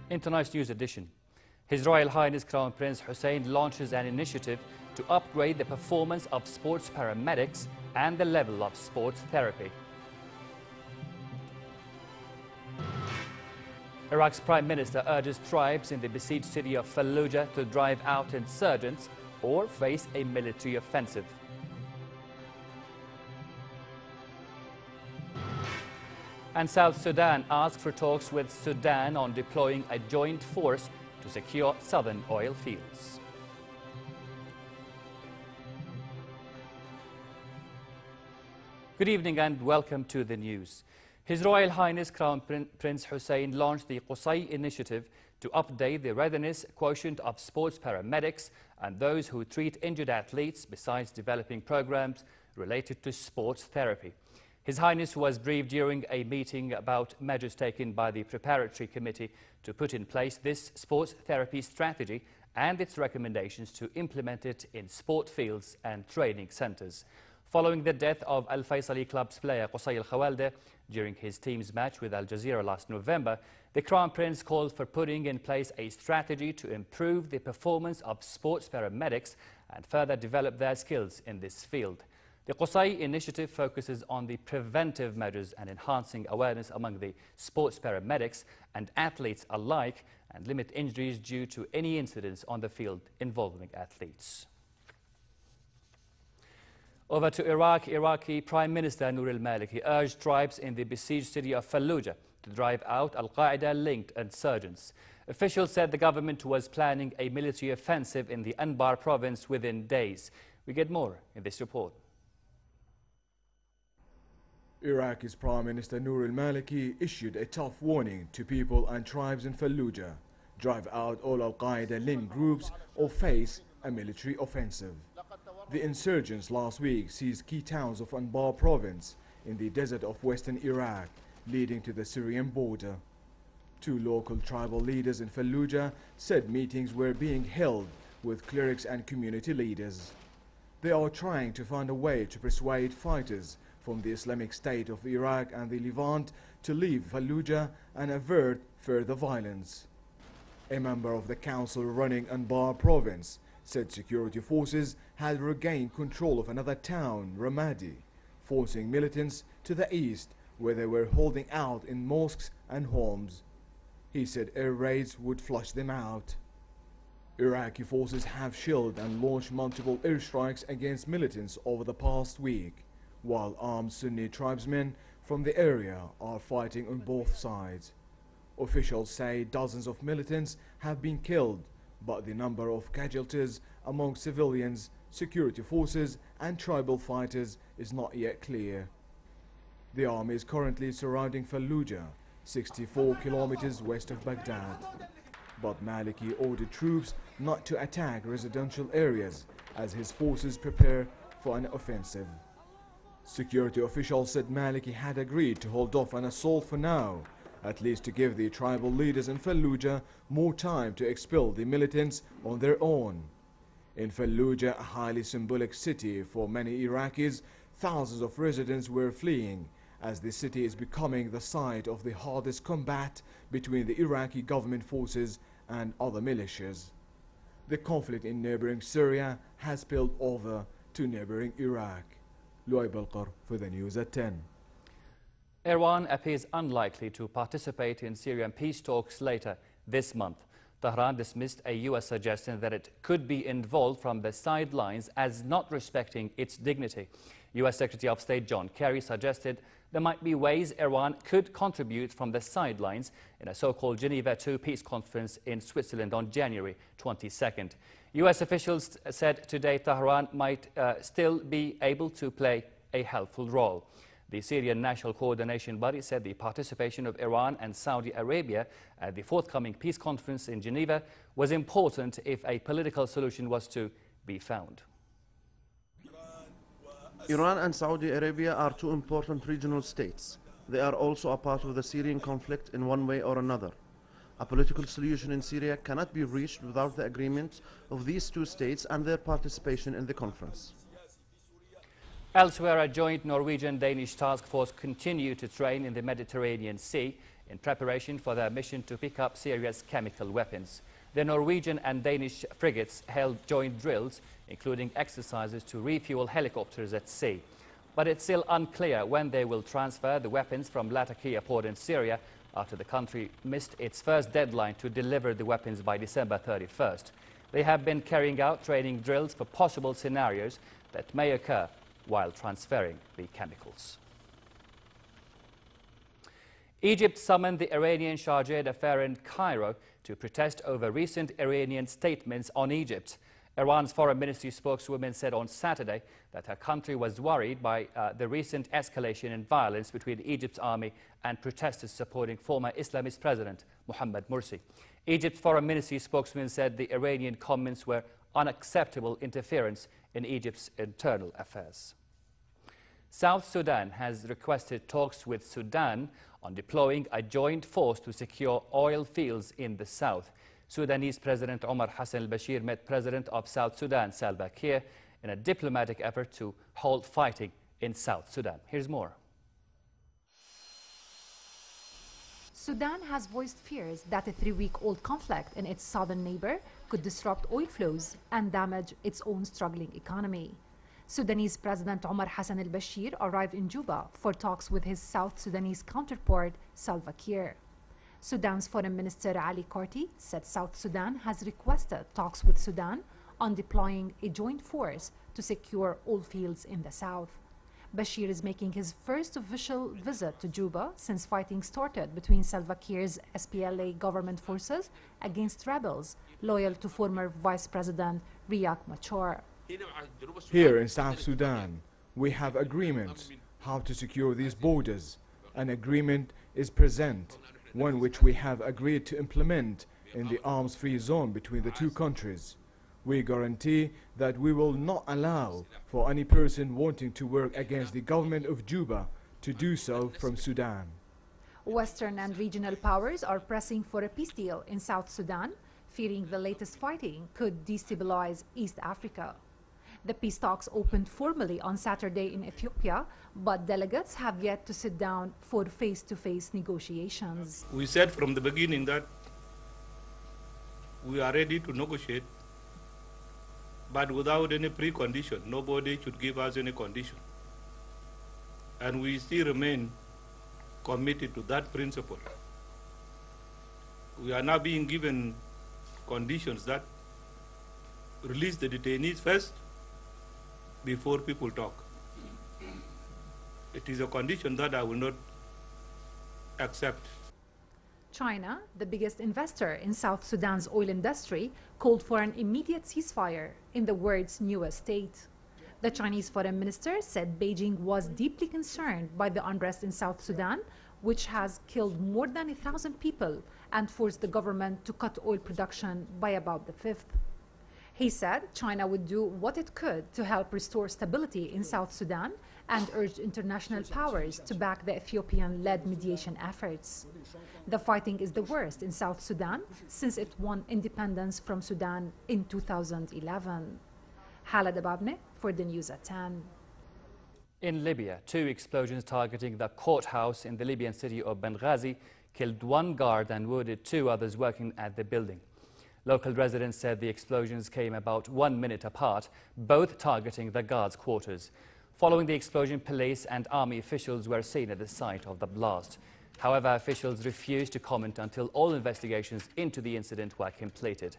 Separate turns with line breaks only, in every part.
In tonight's news edition, His Royal Highness Crown Prince Hussein launches an initiative to upgrade the performance of sports paramedics and the level of sports therapy. Iraq's Prime Minister urges tribes in the besieged city of Fallujah to drive out insurgents or face a military offensive. And South Sudan asks for talks with Sudan on deploying a joint force to secure southern oil fields. Good evening and welcome to the news. His Royal Highness Crown Prince Hussein launched the Qusay initiative to update the readiness quotient of sports paramedics and those who treat injured athletes, besides developing programs related to sports therapy. His Highness was briefed during a meeting about measures taken by the preparatory committee to put in place this sports therapy strategy and its recommendations to implement it in sport fields and training centres. Following the death of Al Faisali club's player Qusay Al-Khawalde during his team's match with Al Jazeera last November, the Crown Prince called for putting in place a strategy to improve the performance of sports paramedics and further develop their skills in this field. The Qusay initiative focuses on the preventive measures and enhancing awareness among the sports paramedics and athletes alike and limit injuries due to any incidents on the field involving athletes. Over to Iraq, Iraqi Prime Minister Noor al-Maliki urged tribes in the besieged city of Fallujah to drive out Al-Qaeda-linked insurgents. Officials said the government was planning a military offensive in the Anbar province within days. We get more in this report.
Iraq's Prime Minister Noor al-Maliki issued a tough warning to people and tribes in Fallujah: drive out all Al-Qaeda-linked groups or face a military offensive. The insurgents last week seized key towns of Anbar province in the desert of western Iraq, leading to the Syrian border. Two local tribal leaders in Fallujah said meetings were being held with clerics and community leaders. They are trying to find a way to persuade fighters from the Islamic State of Iraq and the Levant to leave Fallujah and avert further violence. A member of the council running Anbar province said security forces had regained control of another town, Ramadi, forcing militants to the east where they were holding out in mosques and homes. He said air raids would flush them out. Iraqi forces have shelled and launched multiple airstrikes against militants over the past week, while armed Sunni tribesmen from the area are fighting on both sides. Officials say dozens of militants have been killed, but the number of casualties among civilians, security forces and tribal fighters is not yet clear. The army is currently surrounding Fallujah, 64 kilometers west of Baghdad. But Maliki ordered troops not to attack residential areas as his forces prepare for an offensive. Security officials said Maliki had agreed to hold off an assault for now, at least to give the tribal leaders in Fallujah more time to expel the militants on their own. In Fallujah, a highly symbolic city for many Iraqis, thousands of residents were fleeing as the city is becoming the site of the hardest combat between the Iraqi government forces and other militias. The conflict in neighboring Syria has spilled over to neighboring Iraq. Luay Balqar for the news at 10.
Iran appears unlikely to participate in Syrian peace talks later this month. Tehran dismissed a U.S. suggestion that it could be involved from the sidelines as not respecting its dignity. U.S. Secretary of State John Kerry suggested there might be ways Iran could contribute from the sidelines in a so-called Geneva II peace conference in Switzerland on January 22nd. U.S. officials said today Tehran might still be able to play a helpful role. The Syrian National Coordination Body said the participation of Iran and Saudi Arabia at the forthcoming peace conference in Geneva was important if a political solution was to be found.
Iran and Saudi Arabia are two important regional states. They are also a part of the Syrian conflict in one way or another. A political solution in Syria cannot be reached without the agreement of these two states and their participation in the conference.
Elsewhere, a joint Norwegian-Danish task force continued to train in the Mediterranean Sea in preparation for their mission to pick up Syria's chemical weapons. The Norwegian and Danish frigates held joint drills, including exercises to refuel helicopters at sea. But it's still unclear when they will transfer the weapons from Latakia port in Syria, after the country missed its first deadline to deliver the weapons by December 31st. They have been carrying out training drills for possible scenarios that may occur while transferring the chemicals. Egypt summoned the Iranian Sharjah affair in Cairo to protest over recent Iranian statements on Egypt. Iran's foreign ministry spokeswoman said on Saturday that her country was worried by the recent escalation in violence between Egypt's army and protesters supporting former Islamist President Mohammed Morsi. Egypt's foreign ministry spokesman said the Iranian comments were unacceptable interference in Egypt's internal affairs. South Sudan has requested talks with Sudan on deploying a joint force to secure oil fields in the south. Sudanese President Omar Hassan al-Bashir met President of South Sudan, Salva Kiir, in a diplomatic effort to halt fighting in South Sudan. Here's more.
Sudan has voiced fears that a 3-week-old conflict in its southern neighbor could disrupt oil flows and damage its own struggling economy. Sudanese President Omar Hassan al-Bashir arrived in Juba for talks with his South Sudanese counterpart, Salva Kiir. Sudan's Foreign Minister Ali Karti said South Sudan has requested talks with Sudan on deploying a joint force to secure oil fields in the south. Bashir is making his first official visit to Juba since fighting started between Salva Kiir's SPLA government forces against rebels loyal to former Vice President Riek Machar.
Here in South Sudan, we have agreements how to secure these borders. An agreement is present, one which we have agreed to implement in the arms-free zone between the two countries. We guarantee that we will not allow for any person wanting to work against the government of Juba to do so from Sudan.
Western and regional powers are pressing for a peace deal in South Sudan, fearing the latest fighting could destabilize East Africa. The peace talks opened formally on Saturday in Ethiopia, but delegates have yet to sit down for face-to-face negotiations.
We said from the beginning that we are ready to negotiate, but without any precondition. Nobody should give us any condition. And we still remain committed to that principle. We are now being given conditions that release the detainees first before people talk. It is a condition that I will not accept.
China, the biggest investor in South Sudan's oil industry, called for an immediate ceasefire in the world's newest state. The Chinese foreign minister said Beijing was deeply concerned by the unrest in South Sudan, which has killed more than 1,000 people and forced the government to cut oil production by about a fifth. He said China would do what it could to help restore stability in South Sudan and urged international powers to back the Ethiopian-led mediation efforts. The fighting is the worst in South Sudan since it won independence from Sudan in 2011. Hala Dababne for the News at 10.
In Libya, 2 explosions targeting the courthouse in the Libyan city of Benghazi killed 1 guard and wounded 2 others working at the building. Local residents said the explosions came about 1 minute apart, both targeting the guards' quarters. Following the explosion, police and army officials were seen at the site of the blast. However, officials refused to comment until all investigations into the incident were completed.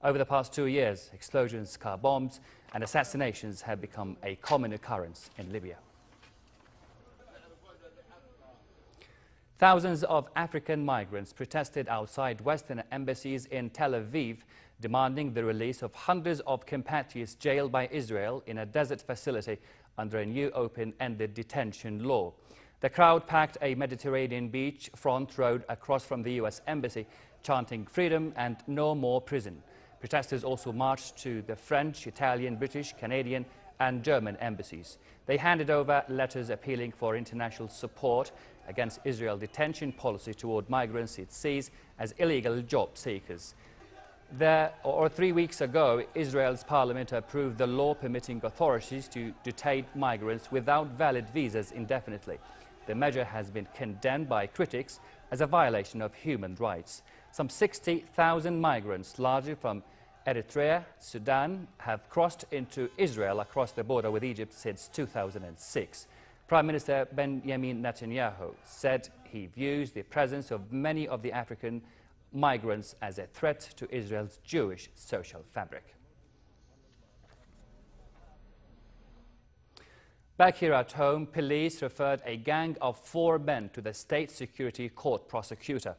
Over the past 2 years, explosions, car bombs and assassinations have become a common occurrence in Libya. Thousands of African migrants protested outside Western embassies in Tel Aviv, demanding the release of hundreds of compatriots jailed by Israel in a desert facility under a new open-ended detention law. The crowd packed a Mediterranean beach front road across from the U.S. Embassy, chanting freedom and no more prison. Protesters also marched to the French, Italian, British, Canadian and German embassies. They handed over letters appealing for international support against Israel's detention policy toward migrants it sees as illegal job seekers. 3 weeks ago, Israel's parliament approved the law permitting authorities to detain migrants without valid visas indefinitely. The measure has been condemned by critics as a violation of human rights. Some 60,000 migrants, largely from Eritrea, Sudan, have crossed into Israel across the border with Egypt since 2006. Prime Minister Benjamin Netanyahu said he views the presence of many of the African migrants as a threat to Israel's Jewish social fabric. Back here at home, police referred a gang of 4 men to the State Security Court prosecutor.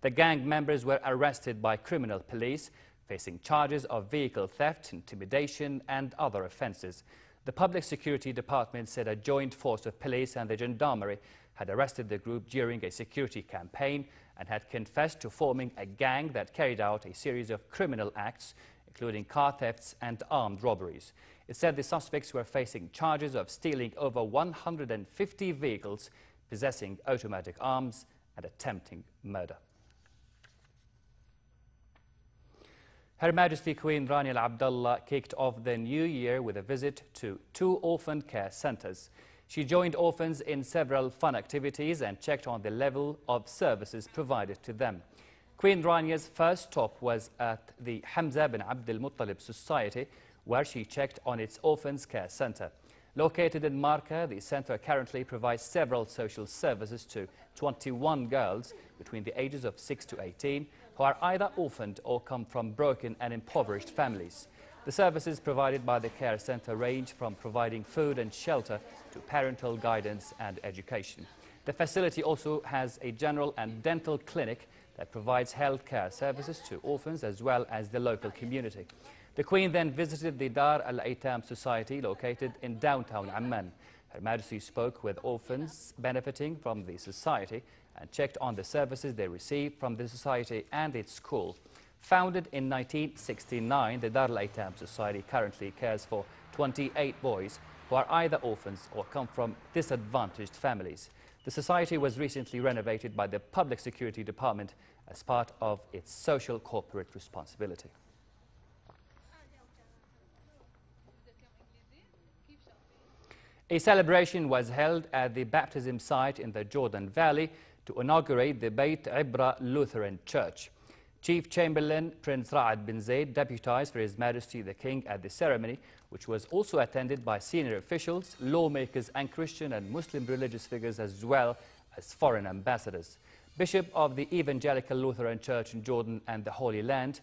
The gang members were arrested by criminal police, facing charges of vehicle theft, intimidation and other offences. The Public Security Department said a joint force of police and the gendarmerie had arrested the group during a security campaign and had confessed to forming a gang that carried out a series of criminal acts, including car thefts and armed robberies. It said the suspects were facing charges of stealing over 150 vehicles, possessing automatic arms and attempting murder. Her Majesty Queen Rania Al Abdullah kicked off the new year with a visit to 2 orphan care centres. She joined orphans in several fun activities and checked on the level of services provided to them. Queen Rania's first stop was at the Hamza bin Abd al-Muttalib Society, where she checked on its orphans care centre. Located in Marca, the centre currently provides several social services to 21 girls between the ages of 6 to 18 who are either orphaned or come from broken and impoverished families. The services provided by the care centre range from providing food and shelter to parental guidance and education. The facility also has a general and dental clinic that provides health care services to orphans as well as the local community. The Queen then visited the Dar al-Aitam Society located in downtown Amman. Her Majesty spoke with orphans benefiting from the society and checked on the services they receive from the society and its school. Founded in 1969, the Dar al-Aitam Society currently cares for 28 boys who are either orphans or come from disadvantaged families. The society was recently renovated by the Public Security Department as part of its social corporate responsibility. A celebration was held at the baptism site in the Jordan Valley to inaugurate the Beit Ibra Lutheran Church. Chief Chamberlain Prince Ra'ad bin Zaid deputized for His Majesty the King at the ceremony, which was also attended by senior officials, lawmakers and Christian and Muslim religious figures as well as foreign ambassadors. Bishop of the Evangelical Lutheran Church in Jordan and the Holy Land,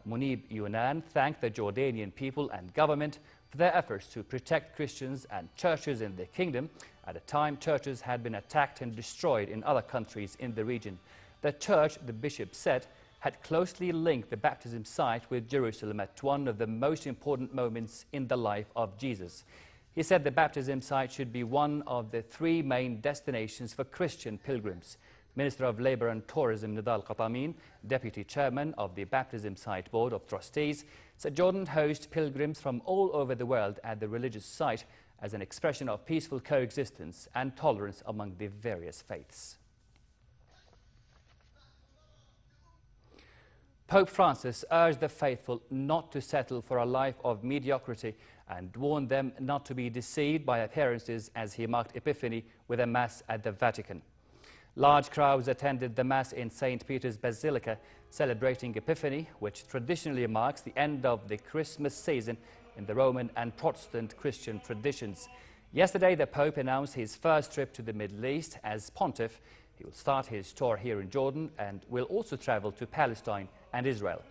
Munib Yunan, thanked the Jordanian people and government for their efforts to protect Christians and churches in the kingdom at a time churches had been attacked and destroyed in other countries in the region. The church, the bishop said, had closely linked the baptism site with Jerusalem at one of the most important moments in the life of Jesus. He said the baptism site should be one of the 3 main destinations for Christian pilgrims. Minister of Labour and Tourism Nidal Qatamin, Deputy Chairman of the Baptism Site Board of Trustees, said Jordan hosts pilgrims from all over the world at the religious site as an expression of peaceful coexistence and tolerance among the various faiths. Pope Francis urged the faithful not to settle for a life of mediocrity and warned them not to be deceived by appearances as he marked Epiphany with a Mass at the Vatican. Large crowds attended the Mass in St. Peter's Basilica, celebrating Epiphany, which traditionally marks the end of the Christmas season in the Roman and Protestant Christian traditions. Yesterday, the Pope announced his first trip to the Middle East as pontiff. He will start his tour here in Jordan and will also travel to Palestine and Israel.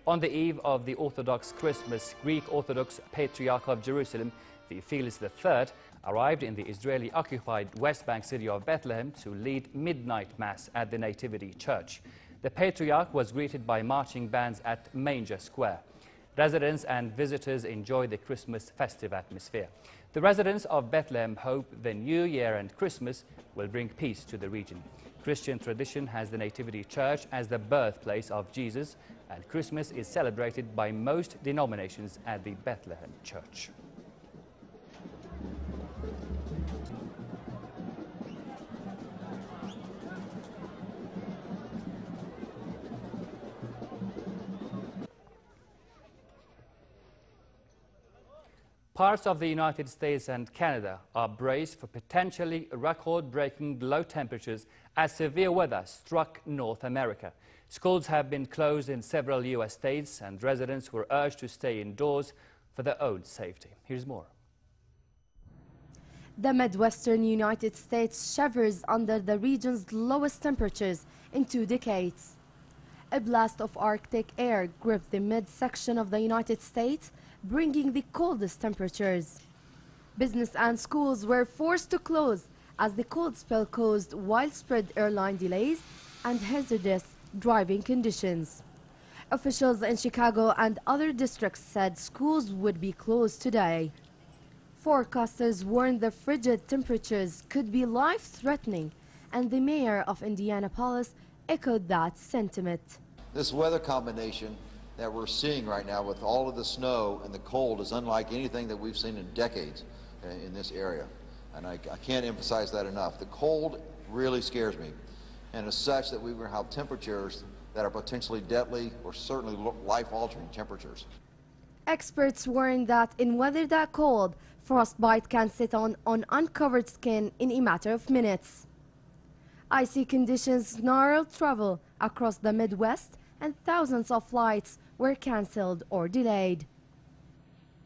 On the eve of the Orthodox Christmas, Greek Orthodox Patriarch of Jerusalem, Theophilus III, arrived in the Israeli-occupied West Bank city of Bethlehem to lead midnight Mass at the Nativity Church. The Patriarch was greeted by marching bands at Manger Square. Residents and visitors enjoyed the Christmas festive atmosphere. The residents of Bethlehem hope the New Year and Christmas will bring peace to the region. Christian tradition has the Nativity Church as the birthplace of Jesus, and Christmas is celebrated by most denominations at the Bethlehem Church. Parts of the United States and Canada are braced for potentially record-breaking low temperatures as severe weather struck North America. Schools have been closed in several U.S. states, and residents were urged to stay indoors for their own safety. Here's more.
The Midwestern United States shivers under the region's lowest temperatures in 2 decades. A blast of Arctic air gripped the midsection of the United States, bringing the coldest temperatures. Business and schools were forced to close as the cold spell caused widespread airline delays and hazardous driving conditions. Officials in Chicago and other districts said schools would be closed today. Forecasters warned the frigid temperatures could be life-threatening, and the mayor of Indianapolis echoed that sentiment.
This weather combination that we're seeing right now with all of the snow and the cold is unlike anything that we've seen in decades in this area. And I can't emphasize that enough. The cold really scares me. And as such that we will have temperatures that are potentially deadly or certainly life-altering temperatures.
Experts warn that in weather that cold, frostbite can sit on uncovered skin in a matter of minutes. Icy conditions snarled travel across the Midwest, and thousands of flights were cancelled or delayed.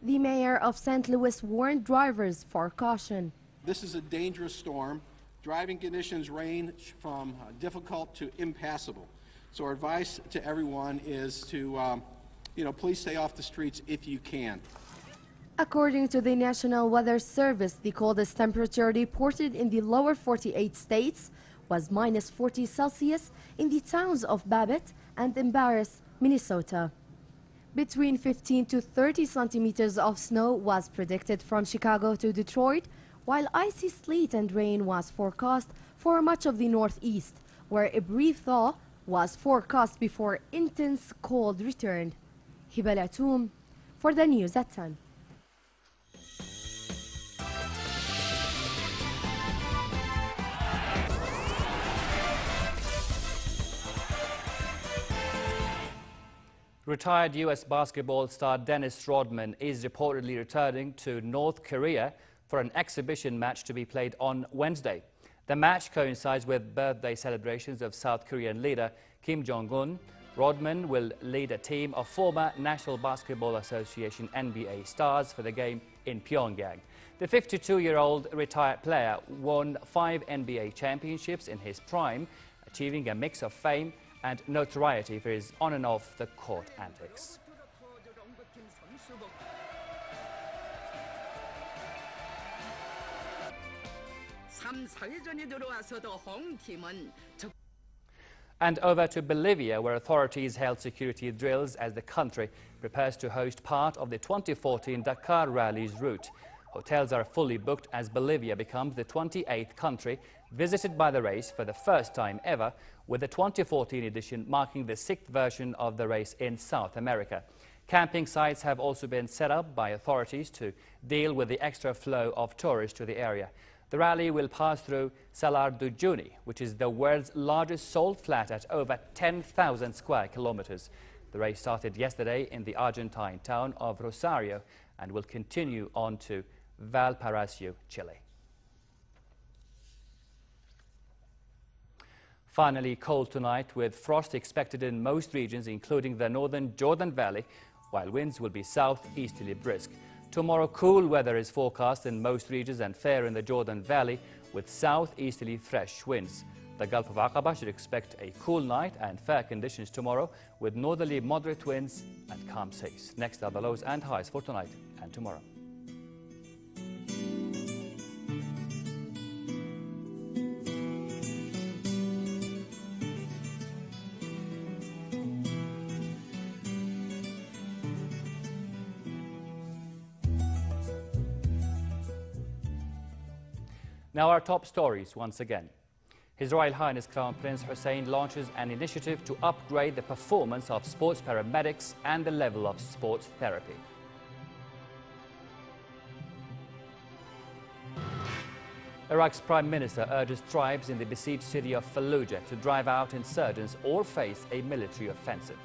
The mayor of St. Louis warned drivers for caution.
This is a dangerous storm. Driving conditions range from difficult to impassable. So our advice to everyone is to, please stay off the streets if you can.
According to the National Weather Service, the coldest temperature reported in the lower 48 states was -40 Celsius in the towns of Babbitt and Embarrass, Minnesota. Between 15 to 30 centimeters of snow was predicted from Chicago to Detroit, while icy sleet and rain was forecast for much of the Northeast, where a brief thaw was forecast before intense cold returned. Hibal Atoum for the news at 10.
Retired U.S. basketball star Dennis Rodman is reportedly returning to North Korea for an exhibition match to be played on Wednesday. The match coincides with birthday celebrations of South Korean leader Kim Jong-un. Rodman will lead a team of former National Basketball Association NBA stars for the game in Pyongyang. The 52-year-old retired player won 5 NBA championships in his prime, achieving a mix of fame and notoriety for his on and off the court antics. And over to Bolivia, where authorities held security drills as the country prepares to host part of the 2014 Dakar Rally's route. Hotels are fully booked as Bolivia becomes the 28th country visited by the race for the first time ever, with the 2014 edition marking the 6th version of the race in South America. Camping sites have also been set up by authorities to deal with the extra flow of tourists to the area. The rally will pass through Salar de Uyuni, which is the world's largest salt flat at over 10,000 square kilometers. The race started yesterday in the Argentine town of Rosario and will continue on to Valparaiso, Chile. Finally, cold tonight with frost expected in most regions, including the northern Jordan Valley, while winds will be southeasterly brisk. Tomorrow, cool weather is forecast in most regions and fair in the Jordan Valley with southeasterly fresh winds. The Gulf of Aqaba should expect a cool night and fair conditions tomorrow with northerly moderate winds and calm seas. Next are the lows and highs for tonight and tomorrow. Now our top stories once again. His Royal Highness Crown Prince Hussein launches an initiative to upgrade the performance of sports paramedics and the level of sports therapy. Iraq's Prime Minister urges tribes in the besieged city of Fallujah to drive out insurgents or face a military offensive.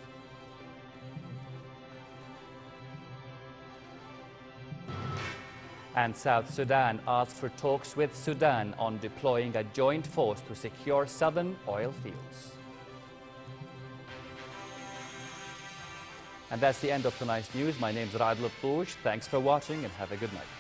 And South Sudan asked for talks with Sudan on deploying a joint force to secure southern oil fields. And that's the end of tonight's news. My name is Raad Latouche. Thanks for watching and have a good night.